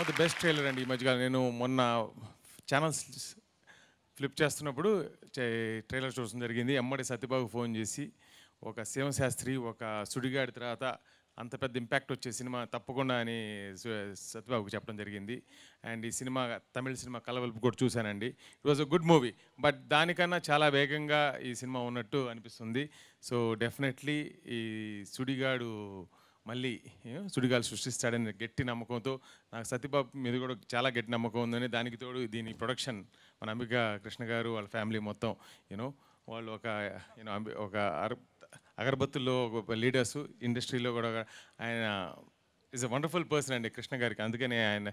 Of the best trailer అండి ఈ మధ్యకాలం. నేను మొన్న ఛానల్స్ ఫ్లిప్ చేస్తున్నప్పుడు ట్రైలర్ చూడడం జరిగింది. ఎమ్మడి సత్యబాబు ఫోన్ చేసి ఒక శివశాస్త్రి ఒక సుడిగాడి తర్వాత అంత పెద్ద ఇంపాక్ట్ వచ్చే సినిమా తప్పకుండా అని సత్యబాబుకి చెప్పడం జరిగింది. అండ్ ఈ సినిమా తమిళ సినిమా కలవల్పు కూడా చూశానండి. It was a good movie. But దానికన్నా చాలా వేగంగా ఈ సినిమా ఉన్నట్టు అనిపిస్తుంది. సో డెఫినెట్లీ ఈ సుడిగాడు మళ్ళీ సుడిగాలు సృష్టిస్తాడని గట్టి నమ్మకంతో నాకు సత్యబాబు మీద కూడా చాలా గట్టి నమ్మకం ఉందని, దానికి తోడు దీని ప్రొడక్షన్ మన అంబికా కృష్ణ గారు వాళ్ళ ఫ్యామిలీ మొత్తం వాళ్ళు ఒక అగరబత్తుల్లో ఒక లీడర్స్ ఇండస్ట్రీలో కూడా. ఆయన ఈజ్ అ వండర్ఫుల్ పర్సన్ అండి కృష్ణ గారికి. అందుకనే ఆయన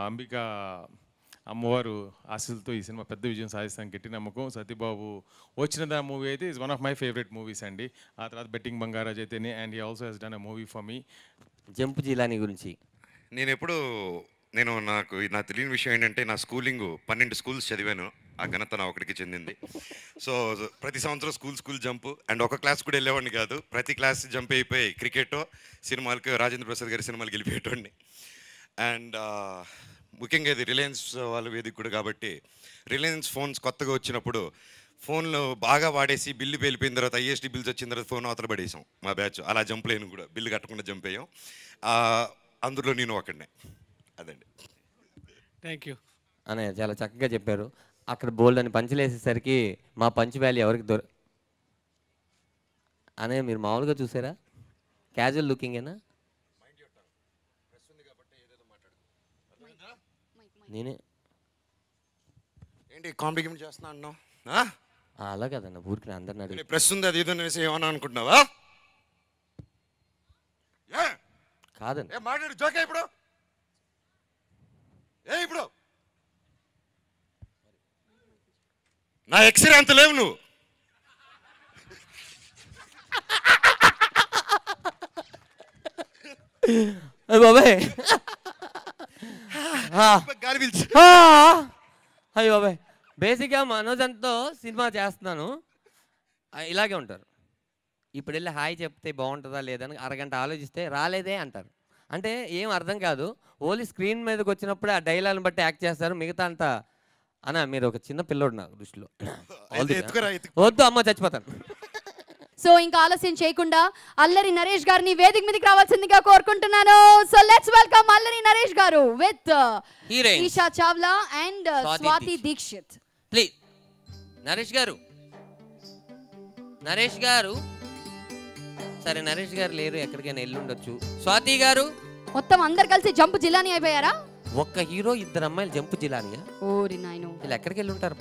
అంబికా అమ్మవారు ఆశలతో ఈ సినిమా పెద్ద విజయం సాధిస్తాను గట్టి నమ్మకం. సత్యబాబు వచ్చిన మూవీ అయితే is one of my favourite movies అండి. ఆ తర్వాత బెట్టింగ్ బంగారాజ్ అయితేనే, and he also has done a movie for me. Jump Jilani గురించి నాకు తెలియని విషయం ఏంటంటే, నా స్కూలింగ్ 12 స్కూల్స్ చదివాను. ఆ ఘనత నా ఒకటికి చెందింది. సో ప్రతి సంవత్సరం స్కూల్ జంప్, అండ్ ఒక క్లాస్ కూడా వెళ్ళేవాడిని కాదు. ప్రతి క్లాస్ జంప్ అయిపోయి క్రికెట్ సినిమాలకి, రాజేంద్ర ప్రసాద్ గారి సినిమాలకి వెళ్ళిపోయేటోడిని. అండ్ ముఖ్యంగా ఇది రిలయన్స్ వాళ్ళ వేదిక కూడా కాబట్టి, రిలయన్స్ ఫోన్స్ కొత్తగా వచ్చినప్పుడు ఫోన్లో బాగా వాడేసి బిల్లు వెళ్ళిపోయిన తర్వాత ఐఎస్డి బిల్స్ వచ్చిన తర్వాత ఫోన్ అవతల పడేసాం మా బ్యాచ్. అలా జంప్ లేను కూడా, బిల్లు కట్టకుండా జంప్ అయ్యాం. అందులో నేను ఒకడినే. అదండి. థ్యాంక్ యూ అనే చాలా చక్కగా చెప్పారు. అక్కడ బోల్డ్ అని పంచులు వేసేసరికి మా పంచ్ వాల్యూ ఎవరికి అనే మీరు మామూలుగా చూసారా? క్యాజువల్ లుకింగేనా? నేనే ఏంటి కాంప్లిమెంట్ చేస్తున్నా అన్నావు? అలా కదన్న, ఊరికి అందరిని అడిగి ప్రెస్ ఉంది అది ఏదో ఏమన్నా అనుకుంటున్నావా? కాదన్న మాట్లాడు జోకే ఇప్పుడు. ఇప్పుడు నా ఎక్స్రే అంత లేవు నువ్వు. బాబాయ్ అయ్యో బాబాయ్, బేసిక్గా మనోజ్ అంతా సినిమా చేస్తున్నాను ఇలాగే ఉంటారు. ఇప్పుడు వెళ్ళి హాయ్ చెప్తే బాగుంటుందా లేదని అరగంట ఆలోచిస్తే రాలేదే అంటారు. అంటే ఏం అర్థం కాదు. ఓన్లీ స్క్రీన్ మీదకి వచ్చినప్పుడే ఆ డైలాగ్ని బట్టి యాక్ట్ చేస్తారు. మిగతా అంతా అన్న మీరు ఒక చిన్న పిల్లోడు నాకు దృష్టిలో. వద్దు అమ్మ చచ్చిపోతాను. సో ఇంకా ఆలస్యం చేయకుండా అల్లరి నరేష్ గారిని వేదిక మీదకి రావాల్సిందిగా కోరుకుంటున్నాను. So let's welcome Allari Naresh garu with Esha Chawla and Swathi Dixit. Please Naresh garu సరే నరేష్ గారు లేరు, ఎక్కడికైనా వెళ్ళి ఉండొచ్చు. స్వాతి గారు మొత్తం అందరు కలిసి జంప్ జిలానీ అయిపోయారా? ఒక్క హీరో ఇద్దరు అమ్మాయిలు జంప్ జిలానీయా? ఓరి నాయనో, వీళ్ళు ఎక్కడికి వెళ్ళి ఉంటారు?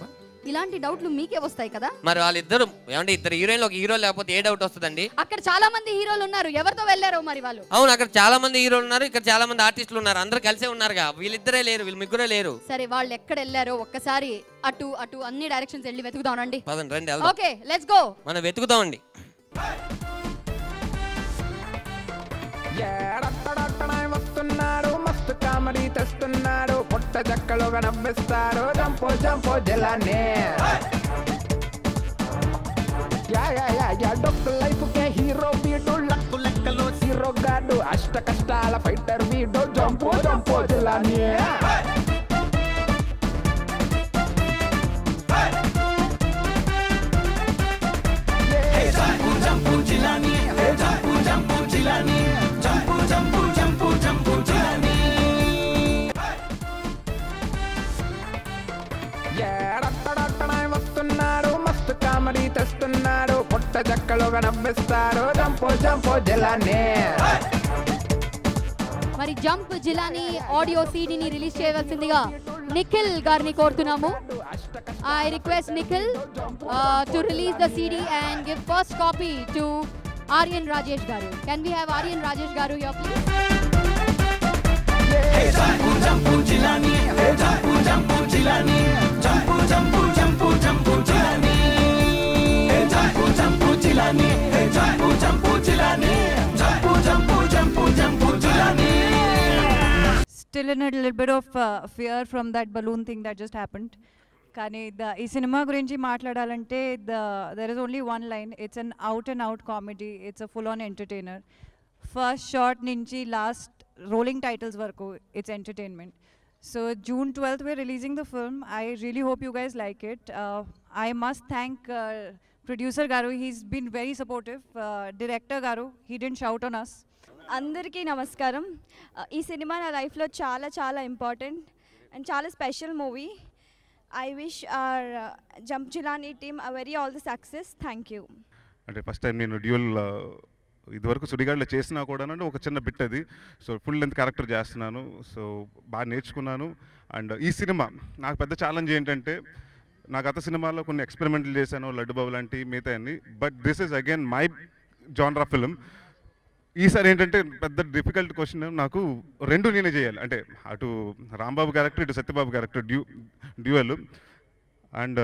ఇలాంటి డౌట్లు మీకే వస్తాయి కదా. మరి వాళ్ళిద్దరు ఏమంటే ఇద్దరు హీరోయిన్లు ఒక హీరో లేకపోతే ఏ డౌట్ వస్తుందండి? అక్కడ చాలా మంది హీరోలు ఉన్నారు, ఎవరితో వెళ్ళారో మరి వాళ్ళు? అవును, అక్కడ చాలా మంది హీరోలు ఉన్నారు, ఇక్కడ చాలా మంది ఆర్టిస్టులు ఉన్నారు, అందరూ కలిసే ఉన్నారుగా. వీళ్ళిద్దరే లేరు, వీళ్ళు ముగ్గురే లేరు. సరే వాళ్ళు ఎక్కడ వెళ్ళారో ఒక్కసారి అటు అటు అన్ని డైరెక్షన్స్ వెళ్ళి వెతుకుదాం రండి. పదండి రండి. Okay let's go. మనం వెతుకుదామండి. వస్తున్నాడు మస్తు కామెడీ తెస్తున్నాడు, పొట్ట జక్కలుగా నవ్విస్తాడు జంపో జంపో జిలానీ. డొక్కు లైఫ్ కే హీరో వీడు, లక్కు లెక్కలో హీరో గాడు, అష్ట కష్టాల ఫైటర్ వీడు జంపో జంపో జిలానీ. వస్తున్నాడు మస్తు కామెడీ తెస్తున్నాడు, పొట్ట జక్కలుగా నవ్విస్తాడు జంపో జంపో జిలానీ. మరి జంప్ జిలానీ ఆడియో సీడీని రిలీజ్ చేయవలసిందిగా నిఖిల్ గారిని కోరుతున్నాము. I request Nikhil to release the CD and give first copy to Aryan Rajesh garu. Can we have Aryan Rajesh garu here please? Still in a little bit of fear from that balloon thing that just happened. కానీ ఈ cinema గురించి మాట్లాడాలంటే there is only one line. It's an out and out comedy. It's a full on entertainer. First shot నుంచి last rolling titles వరకు it's entertainment. So June 12th we're releasing the film. I really hope you guys like it. I must thank producer Garu. He's been very supportive. Director Garu, he didn't shout on us. అందరికీ నమస్కారం. ఈ cinema నా లైఫ్లో చాలా చాలా important and చాలా special movie. I wish our jump Jilani team a very all the success. Thank you. అంటే first time నేను డ్యూయల్ ఇదివరకు సుడిగాడులో చేసినా కూడా ఒక చిన్న బిట్ అది. సో ఫుల్ లెంత్ క్యారెక్టర్ చేస్తున్నాను. సో బాగా నేర్చుకున్నాను. అండ్ ఈ సినిమా నాకు పెద్ద ఛాలెంజ్ ఏంటంటే, నా గత సినిమాలో కొన్ని ఎక్స్పెరిమెంట్లు చేశాను, లడ్డుబాబు లాంటి మిగతా అన్ని. But this is again my genre film. ఈసారి ఏంటంటే పెద్ద డిఫికల్ట్ క్వశ్చన్, నాకు రెండు నేనే చేయాలి. అంటే అటు రాంబాబు క్యారెక్టర్, ఇటు సత్యబాబు క్యారెక్టర్ డ్యూయల్. అండ్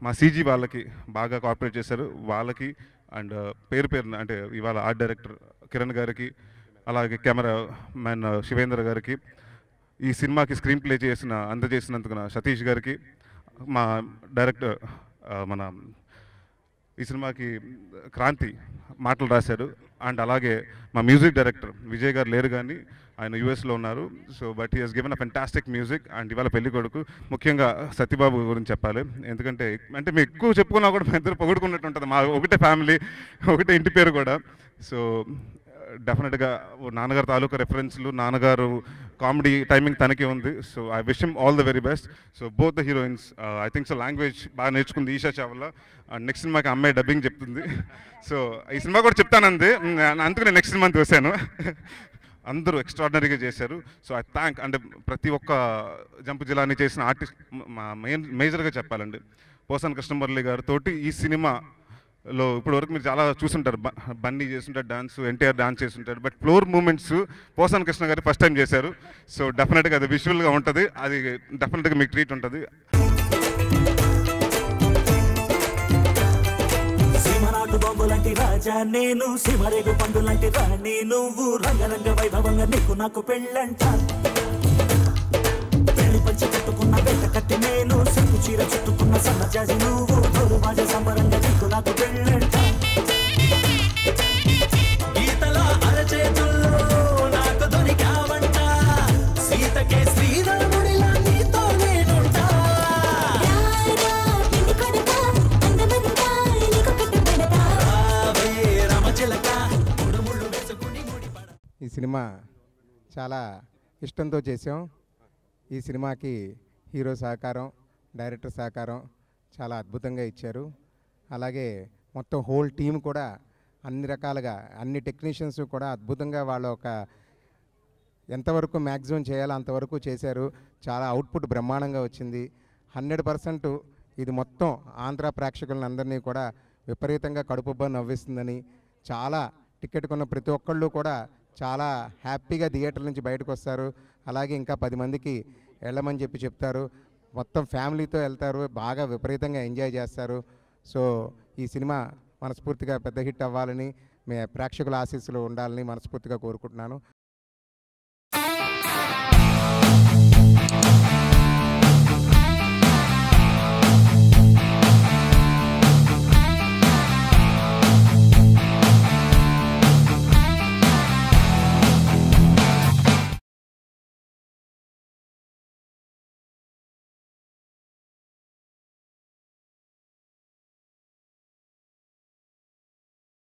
మా సీజీ వాళ్ళకి బాగా కోఆపరేట్ చేశారు, వాళ్ళకి. అండ్ పేరున అంటే ఇవాళ ఆర్ట్ డైరెక్టర్ కిరణ్ గారికి, అలాగే కెమెరా మ్యాన్ శివేంద్ర గారికి, ఈ సినిమాకి స్క్రీన్ ప్లే అందజేసినందుకు సతీష్ గారికి, మా డైరెక్టర్ మన ఈ సినిమాకి క్రాంతి మాటలు రాశాడు. అండ్ అలాగే మా మ్యూజిక్ డైరెక్టర్ విజయ్ గారు లేరు, కానీ ఆయన యూఎస్లో ఉన్నారు. So but he has given a fantastic music. And ఇవాళ పెళ్లి కొడుకు, ముఖ్యంగా సత్యబాబు గురించి చెప్పాలి. ఎందుకంటే అంటే మేము ఎక్కువ చెప్పుకున్నా కూడా మా ఇద్దరు పొగుడుకున్నట్టు ఉంటుంది. మా ఒకటే ఫ్యామిలీ, ఒకటే ఇంటి పేరు కూడా. సో డెఫినెట్గా నాన్నగారు తాలూకా రెఫరెన్స్లు, నాన్నగారు కామెడీ టైమింగ్ తనకే ఉంది. So I wish him all the very best. So both the heroines I think so language బాగా నేర్చుకుంది ఈషా చావ్లా. అండ్ నెక్స్ట్ సినిమాకి అమ్మాయి డబ్బింగ్ చెప్తుంది. సో ఈ సినిమా కూడా చెప్తానంది, అందుకు నేను నెక్స్ట్ సినిమా చూశాను. అందరూ ఎక్స్ట్రాడినరీగా చేశారు. So I thank. అంటే ప్రతి ఒక్క జంప్ జిలానీ చేసిన ఆర్టిస్ట్, మేజర్గా చెప్పాలండి పోసాని కృష్ణమురళి గారితో ఈ సినిమాలో ఇప్పటి వరకు మీరు చాలా చూసుంటారు. బన్నీ చేస్తుంటారు డాన్స్, ఎన్టీఆర్ డాన్స్ చేస్తుంటారు. But floor movements Posani Krishna garu first time చేశారు. సో డెఫినెట్గా అది విజువల్గా ఉంటుంది, అది డెఫినెట్గా మీకు ట్రీట్ ఉంటుంది. బాబులాంటి రాజా నేను, సిమరేగు పండులాంటి రాణి నువ్వు, రంగరంగ వైభవంగా నీకు నాకు పెళ్ళంట. పెళ్లి పంచి కట్టుకున్న బెట్ట కట్టి నేను, సిగ్గు చీర చుట్టుకున్న సన్నజాజి నువ్వు, తోరు బాజ సంబరంగా నీకు నాకు పెళ్ళంట. గీతలో అరచేతుల్లో నాకు దొరికావంట, సీతకే శ్రీరాముడిలా నీతో నేనుంటా. ఈ సినిమా చాలా ఇష్టంతో చేసాం. ఈ సినిమాకి హీరో సహకారం, డైరెక్టర్ సహకారం చాలా అద్భుతంగా ఇచ్చారు. అలాగే మొత్తం హోల్ టీం కూడా అన్ని రకాలుగా, అన్ని టెక్నీషియన్స్ కూడా అద్భుతంగా వాళ్ళ ఒక ఎంతవరకు మ్యాక్సిమం చేయాలో అంతవరకు చేశారు. చాలా అవుట్పుట్ బ్రహ్మాండంగా వచ్చింది. 100% ఇది మొత్తం ఆంధ్ర ప్రేక్షకులను అందరినీ కూడా విపరీతంగా కడుపుబ్బా నవ్విస్తుందని, చాలా టికెట్ కొన్న ప్రతి ఒక్కళ్ళు కూడా చాలా హ్యాపీగా థియేటర్ నుంచి బయటకు వస్తారు. అలాగే ఇంకా 10 మందికి వెళ్ళమని చెప్తారు. మొత్తం ఫ్యామిలీతో వెళ్తారు, బాగా విపరీతంగా ఎంజాయ్ చేస్తారు. సో ఈ సినిమా మనస్ఫూర్తిగా పెద్ద హిట్ అవ్వాలని, ప్రేక్షకుల ఆశీస్సులు ఉండాలని మనస్ఫూర్తిగా కోరుకుంటున్నాను.